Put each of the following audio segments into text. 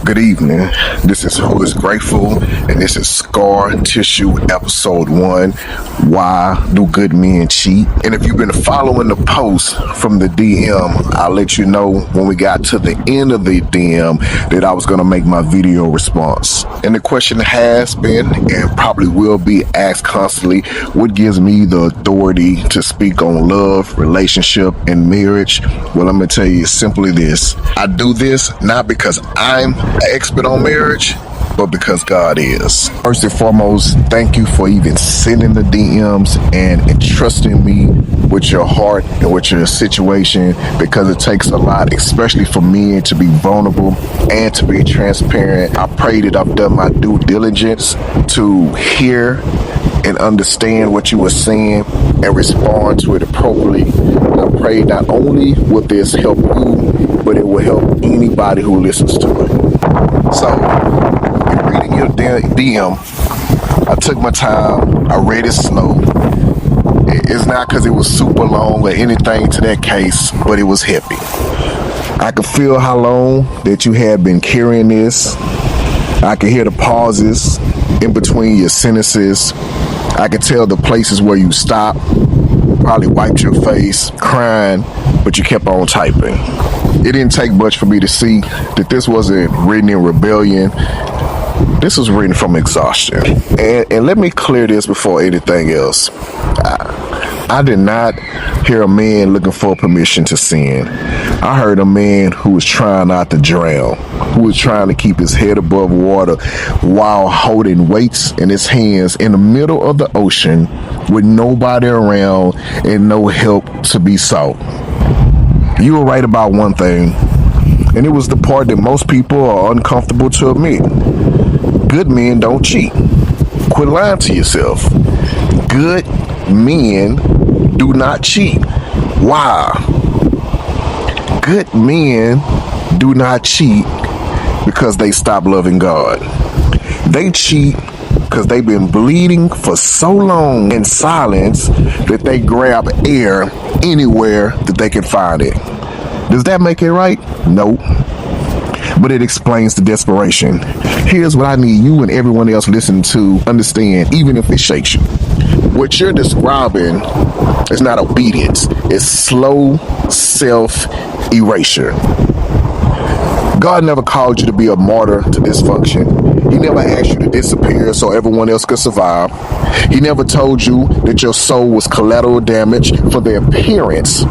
Good evening. This is Who is Grateful, and this is Scar Tissue Episode 1. Why do good men cheat? And if you've been following the post from the DM, I'll let you know when we got to the end of the DM that I was going to make my video response. And the question has been, and probably will be asked constantly, what gives me the authority to speak on love, relationship, and marriage? Well, I'm going to tell you simply this. I do this not because I'm an expert on marriage, but because God is. First and foremost, thank you for even sending the DMs and entrusting me with your heart and with your situation, because it takes a lot, especially for men, to be vulnerable and to be transparent. I pray that I've done my due diligence to hear and understand what you were saying and respond to it appropriately. And I pray not only will this help you, but it will help anybody who listens to it. So, in reading your DM, I took my time, I read it slow. It's not because it was super long or anything to that case, but it was heavy. I could feel how long that you had been carrying this. I could hear the pauses in between your sentences. I could tell the places where you stopped, probably wiped your face, crying, but you kept on typing. It didn't take much for me to see that this wasn't written in rebellion. This was written from exhaustion. And let me clear this before anything else. I did not hear a man looking for permission to sin. I heard a man who was trying not to drown, who was trying to keep his head above water while holding weights in his hands in the middle of the ocean with nobody around and no help to be sought. You were right about one thing, and it was the part that most people are uncomfortable to admit. Good men don't cheat. Quit lying to yourself. Good men do not cheat. Why? Good men do not cheat because they stop loving God. They cheat because they've been bleeding for so long in silence that they grab air anywhere that they can find it. Does that make it right? Nope. But it explains the desperation. Here's what I need you and everyone else listening to understand, even if it shakes you. What you're describing is not obedience. It's slow self-erasure. God never called you to be a martyr to dysfunction. He never asked you to disappear so everyone else could survive. He never told you that your soul was collateral damage for the appearance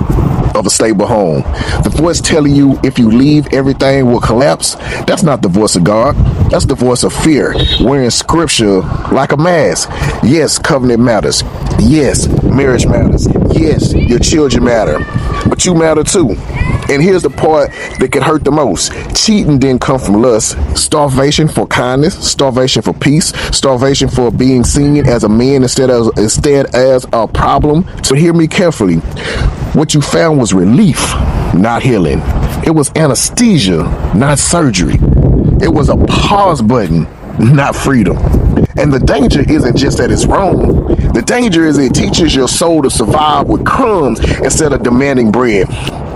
of a stable home. The voice telling you if you leave, everything will collapse. That's not the voice of God. That's the voice of fear, wearing scripture like a mask. Yes, covenant matters. Yes, marriage matters. Yes, your children matter. But you matter too. And here's the part that can hurt the most. Cheating didn't come from lust. Starvation for kindness, starvation for peace, starvation for being seen as a man instead as a problem. So hear me carefully. What you found was relief, not healing. It was anesthesia, not surgery. It was a pause button, not freedom. And the danger isn't just that it's wrong. The danger is it teaches your soul to survive with crumbs instead of demanding bread.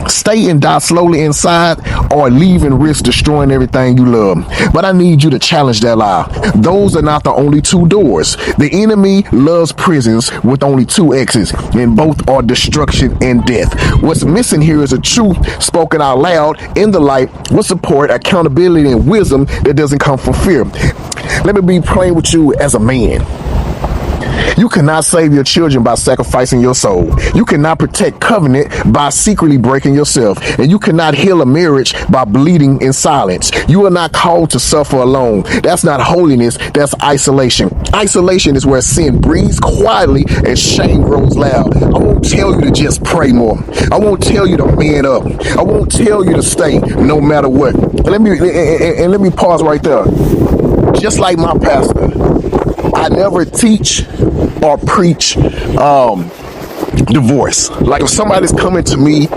Stay and die slowly inside, or leave and risk destroying everything you love. But I need you to challenge that lie. Those are not the only two doors. The enemy loves prisons with only two exits, and both are destruction and death. What's missing here is a truth spoken out loud in the light with support, accountability, and wisdom that doesn't come from fear. Let me be plain with you as a man. You cannot save your children by sacrificing your soul. You cannot protect covenant by secretly breaking yourself. And you cannot heal a marriage by bleeding in silence. You are not called to suffer alone. That's not holiness, that's isolation. Isolation is where sin breathes quietly and shame grows loud. I won't tell you to just pray more. I won't tell you to man up. I won't tell you to stay no matter what. Let me pause right there. Just like my pastor, I never teach or preach divorce. Like if somebody's coming to me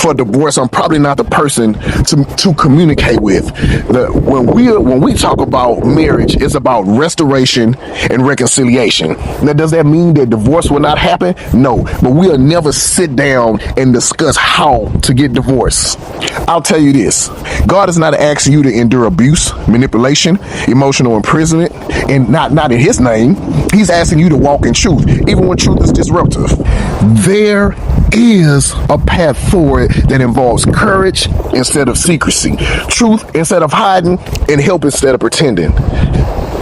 for divorce, I'm probably not the person to communicate with. When we talk about marriage, it's about restoration and reconciliation. Now, does that mean that divorce will not happen? No, but we'll never sit down and discuss how to get divorced. I'll tell you this: God is not asking you to endure abuse, manipulation, emotional imprisonment, and not in His name. He's asking you to walk in truth, even when truth is disruptive. There is a path forward that involves courage instead of secrecy, truth instead of hiding, and help instead of pretending.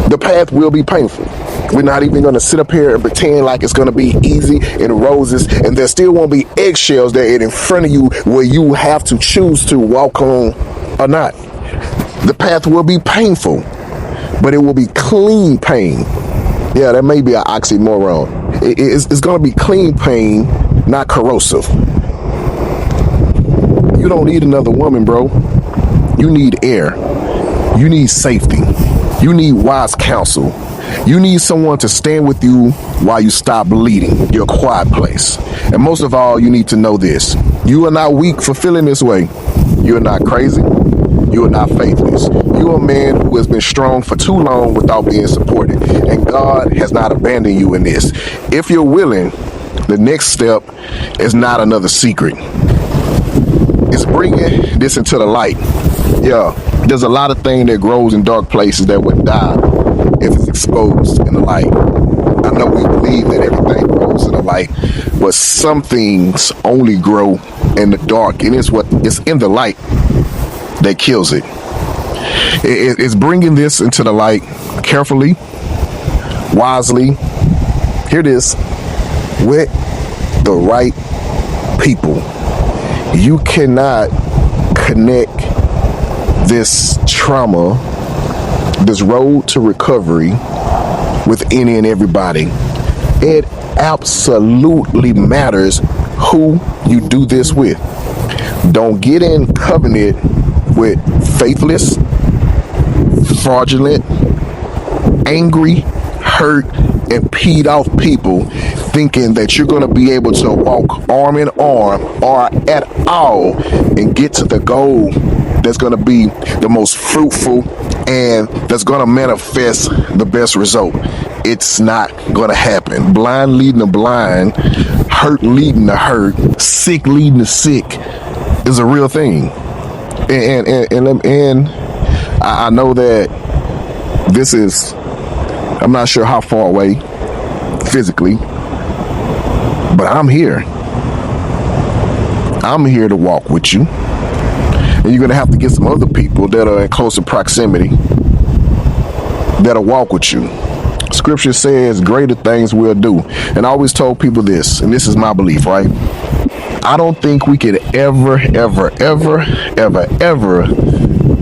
The path will be painful. We're not even going to sit up here and pretend like it's going to be easy and roses, and there still won't be eggshells there in front of you where you have to choose to walk on or not. The path will be painful, but it will be clean pain. Yeah, that may be an oxymoron. It's going to be clean pain, not corrosive. You don't need another woman, bro. You need air. You need safety. You need wise counsel. You need someone to stand with you while you stop bleeding, your quiet place. And most of all, you need to know this: you are not weak for feeling this way. You are not crazy. You are not faithless. You are a man who has been strong for too long without being supported. And God has not abandoned you in this. If you're willing, the next step is not another secret. It's bringing this into the light. Yeah, there's a lot of things that grows in dark places that would die if it's exposed in the light. I know we believe that everything grows in the light, but some things only grow in the dark, and it's in the light that kills it. It's bringing this into the light carefully, wisely. Hear this: with the right people. You cannot connect this trauma, this road to recovery, with any and everybody. It absolutely matters who you do this with. Don't get in covenant with faithless, fraudulent, angry, hurt, and peed off people, thinking that you're going to be able to walk arm in arm or at all and get to the goal that's going to be the most fruitful and that's going to manifest the best result. It's not going to happen. Blind leading the blind, hurt leading the hurt, sick leading the sick is a real thing. And I know that this is, I'm not sure how far away physically, but I'm here. I'm here to walk with you. And you're going to have to get some other people that are in closer proximity that'll walk with you. Scripture says greater things we'll do. And I always told people this, and this is my belief, right? I don't think we could ever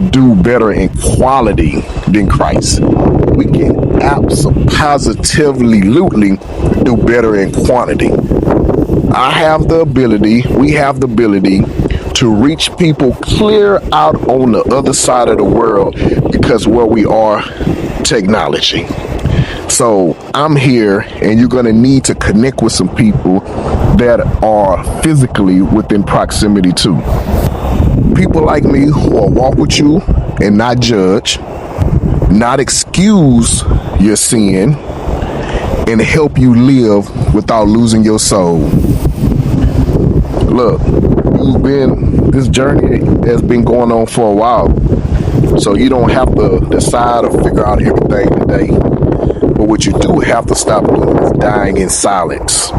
do better in quality than Christ. We can positively do better in quantity. We have the ability to reach people clear out on the other side of the world because where we are, technology. So I'm here, and you're going to need to connect with some people that are physically within proximity too. People like me who will walk with you and not judge, not excuse your sin, and help you live without losing your soul. Look, this journey has been going on for a while, so you don't have to decide or figure out everything today. But what you do have to stop doing is dying in silence.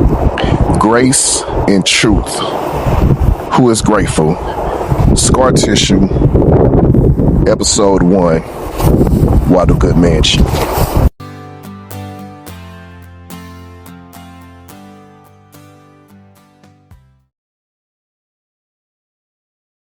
Grace and truth. Who is grateful? Scar Tissue, episode 1. Why do good men cheat?